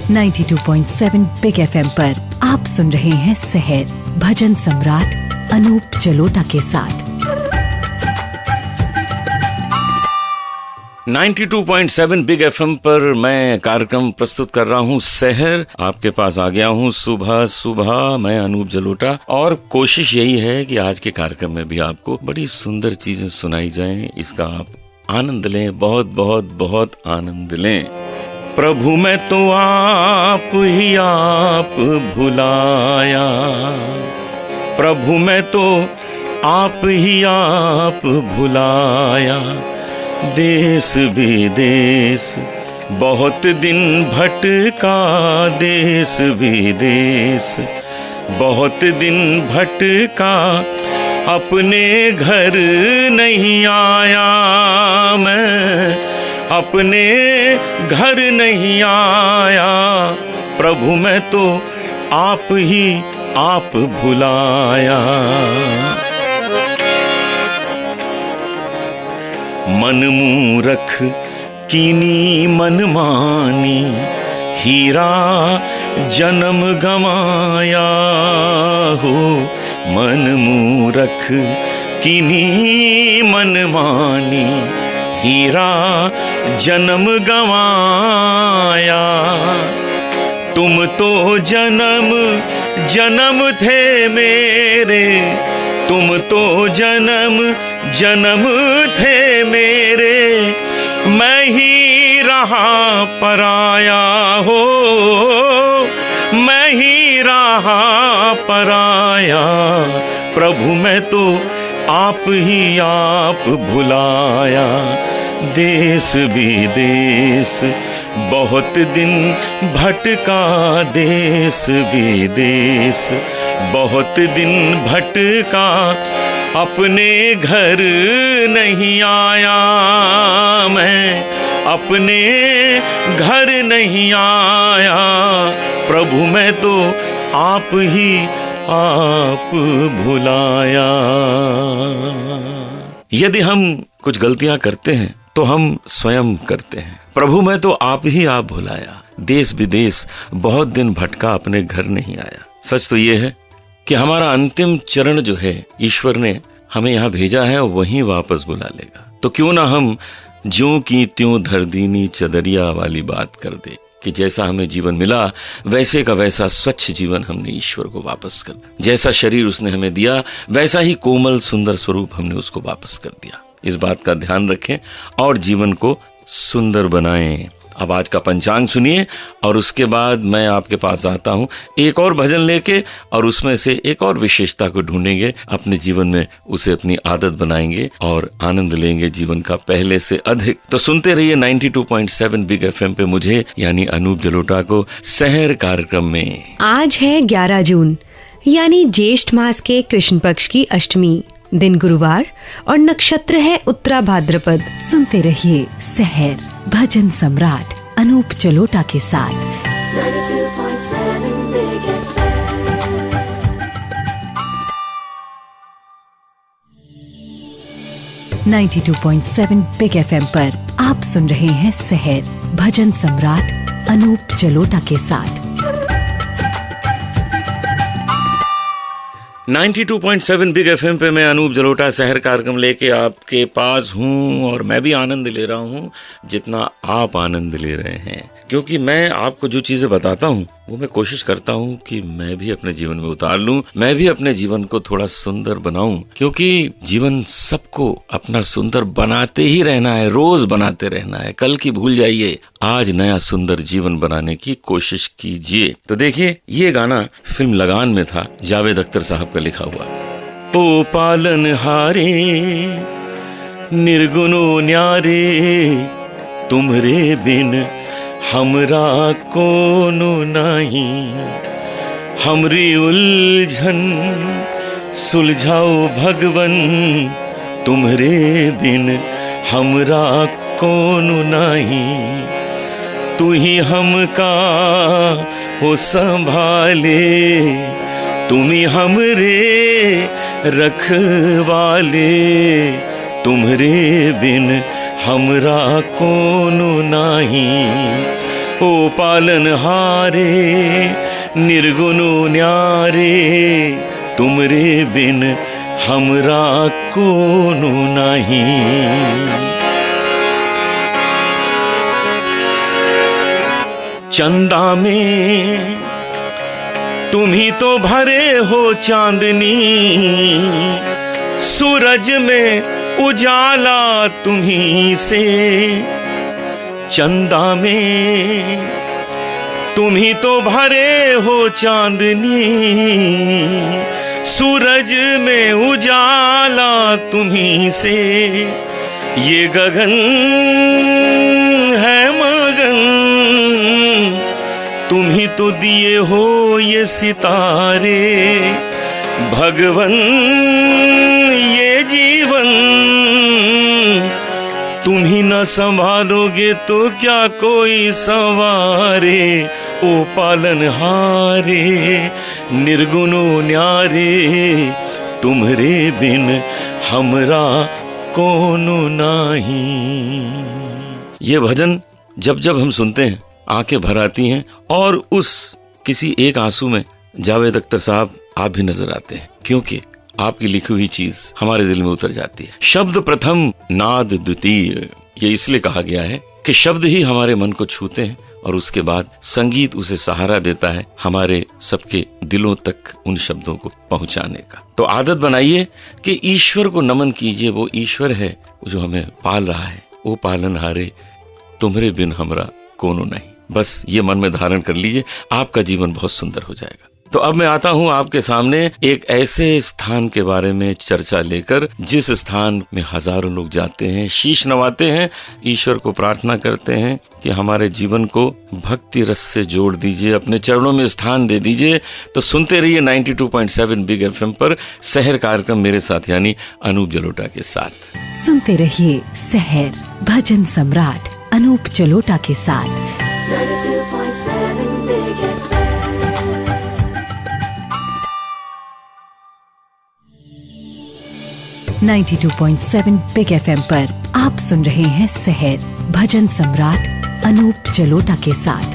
92.7 big FM पर आप सुन रहे हैं सहर भजन सम्राट अनूप जलोटा के साथ। 92.7 बिग FM पर मैं कार्यक्रम प्रस्तुत कर रहा हूँ सहर। आपके पास आ गया हूँ सुबह सुबह, मैं अनूप जलोटा, और कोशिश यही है कि आज के कार्यक्रम में भी आपको बड़ी सुंदर चीजें सुनाई जाएं, इसका आप आनंद लें, बहुत बहुत बहुत आनंद लें। प्रभु मैं तो आप ही आप भुलाया, प्रभु मैं तो आप ही आप भुलाया, देश विदेश बहुत दिन भटका, देश विदेश बहुत दिन भटका, अपने घर नहीं आया मैं, अपने घर नहीं आया, प्रभु मैं तो आप ही आप भुलाया। मन मूरख कीनी मन मानी, हीरा जन्म गमाया हो, मन मूरख कीनी मन मानी, हीरा जन्म गवाया। तुम तो जन्म जन्म थे मेरे, तुम तो जन्म जन्म थे मेरे, मैं ही रहा पराया हो, मैं ही रहा पराया, प्रभु मैं तो आप ही आप भुलाया, देश विदेश बहुत दिन भटका, देश विदेश बहुत दिन भटका, अपने घर नहीं आया मैं, अपने घर नहीं आया, प्रभु मैं तो आप ही आप भुलाया। यदि हम कुछ गलतियां करते हैं तो हम स्वयं करते हैं। प्रभु मैं तो आप ही आप भुलाया, देश विदेश बहुत दिन भटका, अपने घर नहीं आया। सच तो ये है कि हमारा अंतिम चरण जो है, ईश्वर ने हमें यहाँ भेजा है और वहीं वापस बुला लेगा। तो क्यों ना हम ज्यों की त्यों धर दीनी चदरिया वाली बात कर दे कि जैसा हमें जीवन मिला वैसे का वैसा स्वच्छ जीवन हमने ईश्वर को वापस कर दिया, जैसा शरीर उसने हमें दिया वैसा ही कोमल सुंदर स्वरूप हमने उसको वापस कर दिया। इस बात का ध्यान रखें और जीवन को सुंदर बनाएं। अब आज का पंचांग सुनिए और उसके बाद मैं आपके पास आता हूँ एक और भजन लेके, और उसमें से एक और विशेषता को ढूंढेंगे, अपने जीवन में उसे अपनी आदत बनाएंगे और आनंद लेंगे जीवन का पहले से अधिक। तो सुनते रहिए 92.7 बिग FM पे मुझे यानी अनूप जलोटा को सहर कार्यक्रम में। आज है 11 जून यानी ज्येष्ठ मास के कृष्ण पक्ष की अष्टमी, दिन गुरुवार और नक्षत्र है उत्तरा भाद्रपद। सुनते रहिए सहर भजन सम्राट अनूप जलोटा के साथ। 92.7 बिग FM। 92.7 बिग FM पर आप सुन रहे हैं सहर भजन सम्राट अनूप जलोटा के साथ। 92.7 बिग FM पे मैं अनूप जलोटा सहर कार्यक्रम लेके आपके पास हूँ, और मैं भी आनंद ले रहा हूँ जितना आप आनंद ले रहे हैं, क्योंकि मैं आपको जो चीजें बताता हूँ वो मैं कोशिश करता हूँ कि मैं भी अपने जीवन में उतार लूँ, मैं भी अपने जीवन को थोड़ा सुंदर बनाऊं, क्योंकि जीवन सबको अपना सुंदर बनाते ही रहना है, रोज बनाते रहना है। कल की भूल जाइए, आज नया सुंदर जीवन बनाने की कोशिश कीजिए। तो देखिए, ये गाना फिल्म लगान में था, जावेद अख्तर साहब का लिखा हुआ। ओ पालन हारे निर्गुणो न्यारे, तुमरे बिन हमरा कोनो नहीं, हमरी उलझन सुलझाओ भगवन, तुम्हरे बिन हमरा कोनो नहीं, तू ही हमका हो संभाले, तुम ही हमरे रखवाले, तुम्हरे बिन हमरा कोनो नहीं, ओ पालनहारे निर्गुणो न्यारे, तुमरे बिन हमरा कोनो नहीं। चंदा में तुम ही तो भरे हो चांदनी, सूरज में उजाला तुम ही से। चंदा में तुम ही तो भरे हो चांदनी, सूरज में उजाला तुम ही से। ये गगन है मगन, तुम ही तो दिए हो ये सितारे। भगवन ये जीवन तुम ही न संभालोगे तो क्या कोई संवारे। ओ पालनहारे निर्गुणो न्यारे, तुम्हारे बिन हमरा कोनो नहीं। ये भजन जब जब हम सुनते हैं आंखें भर आती हैं, और उस किसी एक आंसू में जावेद अख्तर साहब आप भी नजर आते हैं, क्योंकि आपकी लिखी हुई चीज हमारे दिल में उतर जाती है। शब्द प्रथम नाद द्वितीय, ये इसलिए कहा गया है कि शब्द ही हमारे मन को छूते हैं और उसके बाद संगीत उसे सहारा देता है हमारे सबके दिलों तक उन शब्दों को पहुंचाने का। तो आदत बनाइए कि ईश्वर को नमन कीजिए। वो ईश्वर है जो हमें पाल रहा है। ओ पालनहारे तुम्हारे बिन हमरा कोनो नहीं। बस ये मन में धारण कर लीजिए, आपका जीवन बहुत सुंदर हो जाएगा। तो अब मैं आता हूँ आपके सामने एक ऐसे स्थान के बारे में चर्चा लेकर, जिस स्थान में हजारों लोग जाते हैं, शीश नवाते हैं, ईश्वर को प्रार्थना करते हैं कि हमारे जीवन को भक्ति रस से जोड़ दीजिए, अपने चरणों में स्थान दे दीजिए। तो सुनते रहिए 92.7 बिग एफएम पर शहर कार्यक्रम मेरे साथ यानी अनूप जलोटा के साथ। सुनते रहिए शहर भजन सम्राट अनूप जलोटा के साथ 92.7 बिग एफएम। 92.7 बिग एफएम पर आप सुन रहे हैं शहर भजन सम्राट अनूप जलोटा के साथ।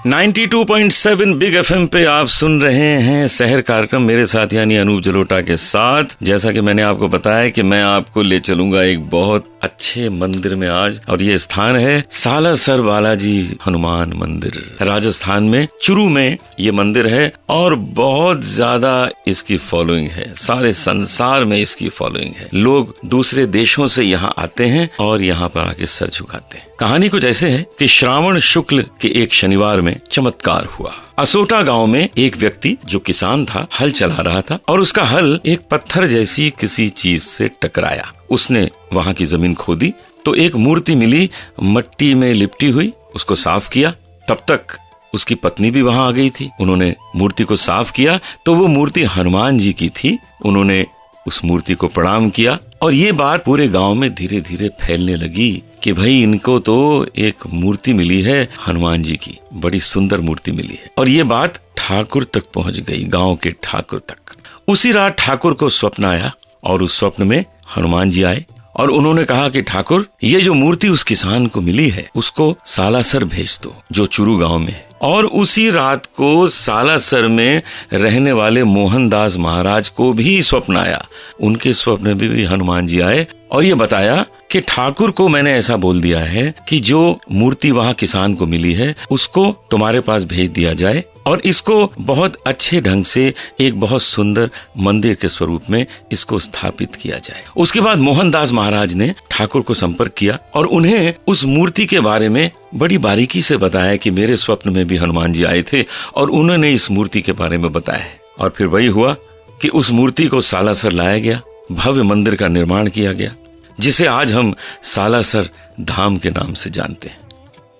92.7 बिग एफएम पे आप सुन रहे हैं शहर कार्यक्रम मेरे साथ यानी अनूप जलोटा के साथ। जैसा कि मैंने आपको बताया कि मैं आपको ले चलूंगा एक बहुत अच्छे मंदिर में आज, और ये स्थान है सालासर बालाजी हनुमान मंदिर। राजस्थान में चुरू में ये मंदिर है और बहुत ज्यादा इसकी फॉलोइंग है, सारे संसार में इसकी फॉलोइंग है। लोग दूसरे देशों से यहाँ आते हैं और यहाँ पर आके सर झुकाते हैं। कहानी कुछ ऐसे है कि श्रावण शुक्ल के एक शनिवार में चमत्कार हुआ। असोटा गांव में एक व्यक्ति जो किसान था हल चला रहा था और उसका हल एक पत्थर जैसी किसी चीज से टकराया। उसने वहां की जमीन खोदी तो एक मूर्ति मिली, मट्टी में लिपटी हुई। उसको साफ किया, तब तक उसकी पत्नी भी वहां आ गई थी। उन्होंने मूर्ति को साफ किया तो वो मूर्ति हनुमान जी की थी। उन्होंने उस मूर्ति को प्रणाम किया और ये बात पूरे गांव में धीरे धीरे फैलने लगी कि भाई इनको तो एक मूर्ति मिली है हनुमान जी की, बड़ी सुंदर मूर्ति मिली है। और ये बात ठाकुर तक पहुंच गई, गांव के ठाकुर तक। उसी रात ठाकुर को स्वप्न आया और उस स्वप्न में हनुमान जी आए और उन्होंने कहा कि ठाकुर, ये जो मूर्ति उस किसान को मिली है उसको सालासर भेज दो जो चुरू गांव में है। और उसी रात को सालासर में रहने वाले मोहनदास महाराज को भी स्वप्न आया। उनके स्वप्न में भी हनुमान जी आए और ये बताया कि ठाकुर को मैंने ऐसा बोल दिया है कि जो मूर्ति वहाँ किसान को मिली है उसको तुम्हारे पास भेज दिया जाए और इसको बहुत अच्छे ढंग से एक बहुत सुंदर मंदिर के स्वरूप में इसको स्थापित किया जाए। उसके बाद मोहनदास महाराज ने ठाकुर को संपर्क किया और उन्हें उस मूर्ति के बारे में बड़ी बारीकी से बताया कि मेरे स्वप्न में भी हनुमान जी आए थे और उन्होंने इस मूर्ति के बारे में बताया है। और फिर वही हुआ कि उस मूर्ति को सालासर लाया गया, भव्य मंदिर का निर्माण किया गया, जिसे आज हम सालासर धाम के नाम से जानते हैं।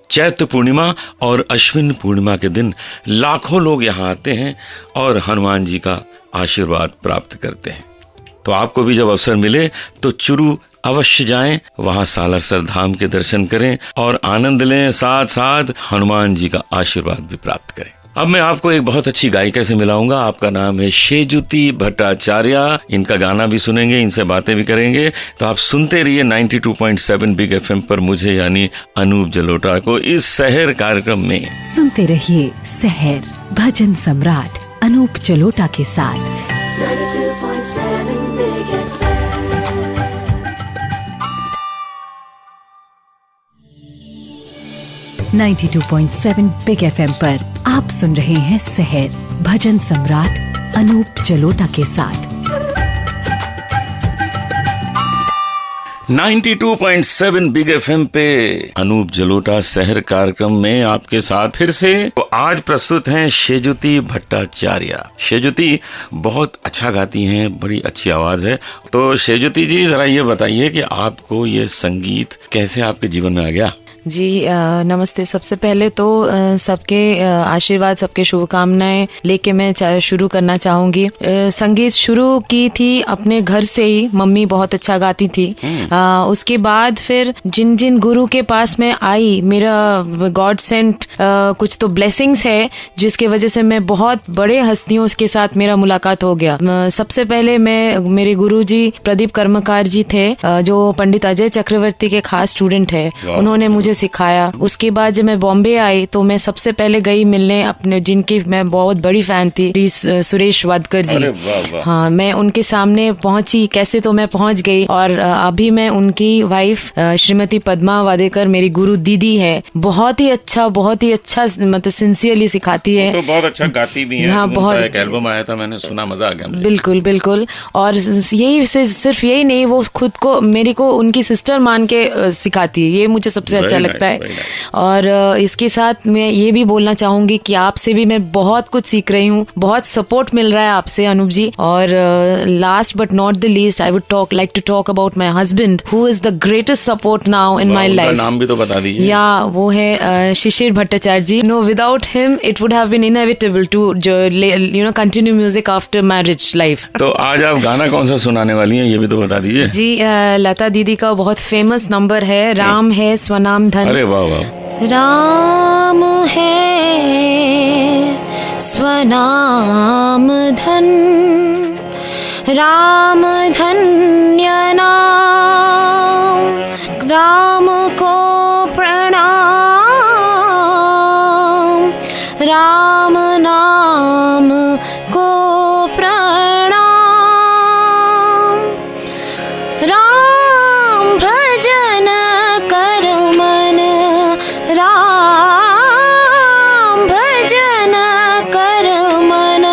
चैत्र पूर्णिमा और अश्विन पूर्णिमा के दिन लाखों लोग यहाँ आते हैं और हनुमान जी का आशीर्वाद प्राप्त करते हैं। तो आपको भी जब अवसर मिले तो चुरू अवश्य जाएं, वहां सालासर धाम के दर्शन करें और आनंद लें, साथ साथ हनुमान जी का आशीर्वाद भी प्राप्त करें। अब मैं आपको एक बहुत अच्छी गायिका से मिलाऊंगा। आपका नाम है शेजुती भट्टाचार्य। इनका गाना भी सुनेंगे, इनसे बातें भी करेंगे। तो आप सुनते रहिए 92.7 बिग एफएम पर मुझे यानी अनूप जलोटा को इस शहर कार्यक्रम में। सुनते रहिए शहर भजन सम्राट अनूप जलोटा के साथ। 92.7 Big FM. 92.7 बिग एफएम पर आप सुन रहे हैं शहर भजन सम्राट अनूप जलोटा के साथ। 92.7 बिग एफएम पे अनूप जलोटा शहर कार्यक्रम में आपके साथ फिर से। तो आज प्रस्तुत हैं शेजुती भट्टाचार्य। शेजुती बहुत अच्छा गाती हैं, बड़ी अच्छी आवाज है। तो शेजुती जी जरा ये बताइए कि आपको ये संगीत कैसे आपके जीवन में आ गया? जी नमस्ते। सबसे पहले तो सबके आशीर्वाद, सबके शुभकामनाएं लेके मैं शुरू करना चाहूँगी। संगीत शुरू की थी अपने घर से ही। मम्मी बहुत अच्छा गाती थी। उसके बाद फिर जिन जिन गुरु के पास मैं आई, मेरा गॉड सेंट कुछ तो ब्लेसिंग्स है जिसके वजह से मैं बहुत बड़े हस्तियों के साथ मेरा मुलाकात हो गया। सबसे पहले मेरे गुरु जी प्रदीप कर्मकार जी थे, जो पंडित अजय चक्रवर्ती के खास स्टूडेंट है। उन्होंने मुझे सिखाया। उसके बाद जब मैं बॉम्बे आई तो मैं सबसे पहले गई मिलने अपने, जिनकी मैं बहुत बड़ी फैन थी, सुरेश वाडकर जी। हाँ, मैं उनके सामने पहुंची। कैसे तो मैं पहुंच गई। और अभी मैं उनकी वाइफ श्रीमती पद्मा वाडेकर, मेरी गुरु दीदी है। बहुत ही अच्छा मतलब सिंसियरली सिखाती है। तो बहुत अच्छा गाती भी है। हाँ, बहुत। एक एल्बम आया था, मैंने सुना, मजा आ गया मुझे। बिल्कुल। और यही सिर्फ यही नहीं, वो खुद को मेरी को उनकी सिस्टर मान के सिखाती है। ये मुझे सबसे अच्छा लगता है। और इसके साथ मैं ये भी बोलना चाहूंगी कि आपसे भी मैं बहुत कुछ सीख रही हूँ। बहुत सपोर्ट मिल रहा है आपसे अनूप जी। और last but not the least, I would like to talk about my husband who is the greatest support now in my life. नाम भी तो बता दीजिए। या वो है Shishir Bhattacharya ji. No, without him it would have been inevitable to continue music after marriage life. तो आज आप गाना कौन सा सुनाने वाली हैं, ये भी तो बता दीजिए। जी लता दीदी का बहुत फेमस नंबर है, राम है स्वनाम धन। अरे वाह वाह। राम है स्वनाम धन, राम धन्य नाम, राम को प्रणाम, राम नाम को प्रणाम, राम भजन कर मन, राम भजन कर मन,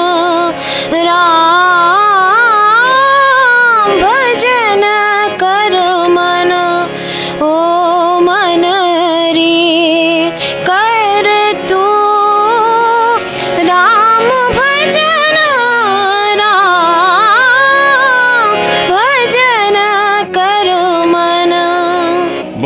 राम भजन कर मन, ओ मन रे कर तू राम भजन, राम भजन कर मन।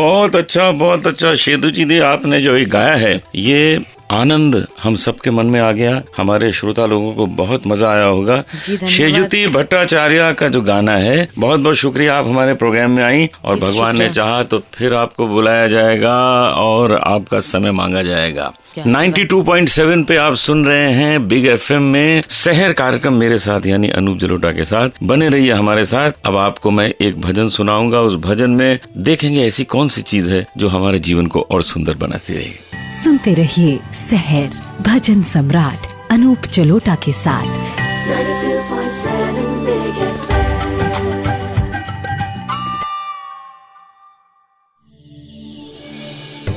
बहुत अच्छा शेजुती दी, आपने जो ये गाया है ये आनंद हम सबके मन में आ गया। हमारे श्रोता लोगों को बहुत मजा आया होगा। शेजुती भट्टाचार्य का जो गाना है, बहुत बहुत शुक्रिया, आप हमारे प्रोग्राम में आई। और भगवान ने चाहा तो फिर आपको बुलाया जाएगा और आपका समय मांगा जाएगा। 92.7 पे आप सुन रहे हैं बिग एफएम में शहर कार्यक्रम मेरे साथ यानी अनूप जलोटा के साथ। बने रहिए हमारे साथ। अब आपको मैं एक भजन सुनाऊंगा। उस भजन में देखेंगे ऐसी कौन सी चीज है जो हमारे जीवन को और सुंदर बनाती रहेगी। सुनते रहिए शहर भजन सम्राट अनूप जलोटा के साथ। 92.7 Big FM.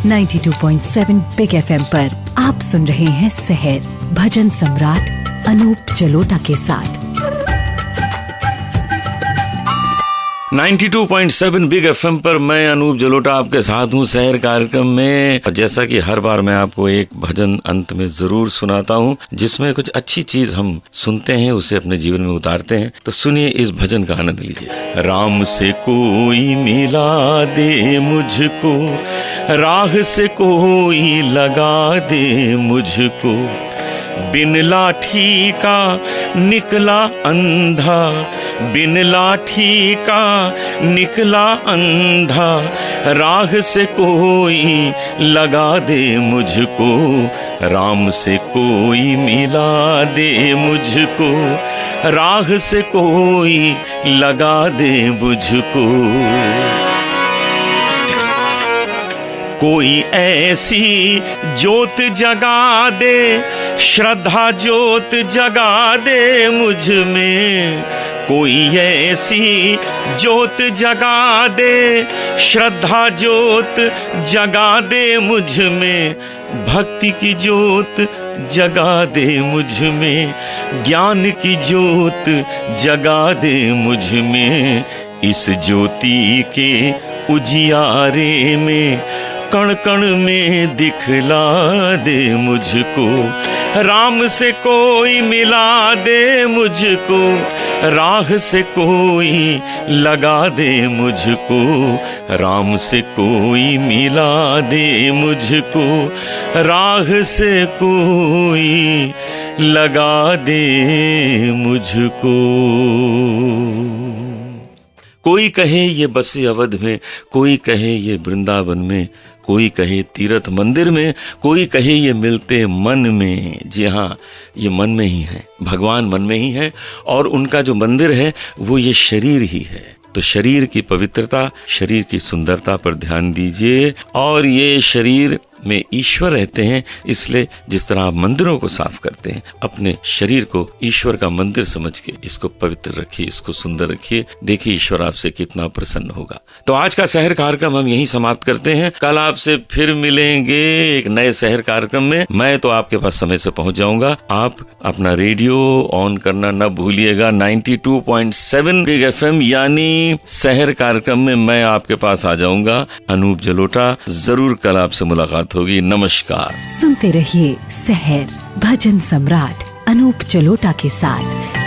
92.7 बिग एफएम पर आप सुन रहे हैं शहर भजन सम्राट अनूप जलोटा के साथ। 92.7 बिग एफएम पर मैं अनूप जलोटा आपके साथ हूँ शहर कार्यक्रम में। जैसा कि हर बार मैं आपको एक भजन अंत में जरूर सुनाता हूँ जिसमें कुछ अच्छी चीज हम सुनते हैं, उसे अपने जीवन में उतारते हैं। तो सुनिए, इस भजन का आनंद लीजिए। राम से कोई मिला दे मुझको, राह से कोई लगा दे मुझको, बिन लाठी का निकला अंधा, बिन लाठी का निकला अंधा, राह से कोई लगा दे मुझको, राम से कोई मिला दे मुझको, राह से कोई लगा दे मुझको। कोई ऐसी ज्योत जगा दे, श्रद्धा ज्योत जगा दे मुझ में। कोई ऐसी ज्योत जगा दे, श्रद्धा ज्योत जगा दे मुझ में। भक्ति की ज्योत जगा दे मुझ में, ज्ञान की ज्योत जगा दे मुझ में। इस ज्योति के उजियारे में कण कण में दिखला दे मुझको। राम से कोई मिला दे मुझको, राह से कोई लगा दे मुझको। राम से कोई मिला दे मुझको, राह से कोई लगा दे मुझको। कोई कहे ये बसे अवध में, कोई कहे ये वृंदावन में, कोई कहे तीर्थ मंदिर में, कोई कहे ये मिलते मन में। जी हाँ, ये मन में ही है, भगवान मन में ही है और उनका जो मंदिर है वो ये शरीर ही है। तो शरीर की पवित्रता, शरीर की सुंदरता पर ध्यान दीजिए। और ये शरीर में ईश्वर रहते हैं, इसलिए जिस तरह आप मंदिरों को साफ करते हैं, अपने शरीर को ईश्वर का मंदिर समझ के इसको पवित्र रखिए, इसको सुंदर रखिए। देखिए ईश्वर आपसे कितना प्रसन्न होगा। तो आज का शहर कार्यक्रम हम यहीं समाप्त करते हैं। कल आपसे फिर मिलेंगे एक नए शहर कार्यक्रम में। मैं तो आपके पास समय से पहुंच जाऊंगा। आप अपना रेडियो ऑन करना न भूलिएगा। 92.7 बिग FM यानी शहर कार्यक्रम में मैं आपके पास आ जाऊंगा। अनूप जलोटा, जरूर कल आपसे मुलाकात होगी। नमस्कार। सुनते रहिए शहर, भजन सम्राट अनूप जलोटा के साथ।